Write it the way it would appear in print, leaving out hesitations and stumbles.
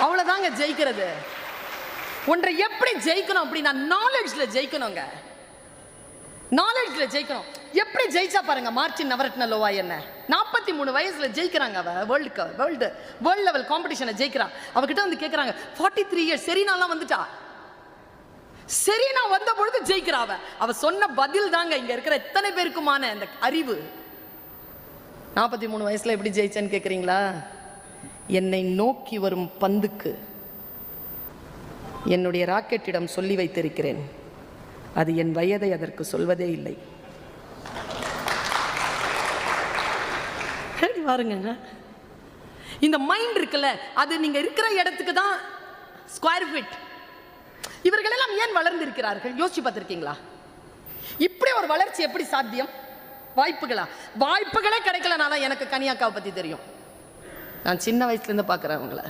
அவ்வளவுதாங்க ஜெயிக்கிறது. ஒன்றை எப்படி ஜெயிக்கணும் அப்படின்னா நாலேஜ்ல ஜெயிக்கணுங்க. நாலேஜ்ல ஜெயிக்கணும். எப்படி ஜெயிச்சா பாருங்க மார்டின் நவரத்னலோவா என்ன 43 வயசுல ஜெயிக்கிறாங்க. அவ வேர்ல்டு லெவல் காம்படிஷனை ஜெயிக்கிறா. அவகிட்ட வந்து கேட்கறாங்க 43 இயர்ஸ் செரீனாலாம் வந்துட்டா. செரீனா வந்த பொழுது ஜெயிக்கிறா. அவ சொன்ன பதில் தாங்க இங்க இருக்கிற எத்தனை பேருக்குமான அந்த அறிவு. 43 வயசுல எப்படி ஜெயிச்சேன்னு கேட்குறீங்களா? என்னை நோக்கி வரும் பந்துக்கு என்னுடைய ராக்கெட்டிடம் சொல்லி வைத்திருக்கிறேன், அது என் வயதை அதற்கு சொல்வதே இல்லை. பாருங்க, இந்த மைண்ட் இருக்குல்ல, அது நீங்க இருக்கிற இடத்துக்கு தான் ஸ்கொயர் ஃபீட். இவர்கள் எல்லாம் ஏன் வளர்ந்திருக்கிறார்கள் யோசிச்சு பார்த்திருக்கீங்களா? இப்படி ஒரு வளர்ச்சி எப்படி சாத்தியம்? வாய்ப்புகளே கிடைக்கலனால எனக்கு கனியாக்காவை பத்தி தெரியும். நான் சின்ன வயசுல இருந்து பார்க்குறேன் அவங்கள.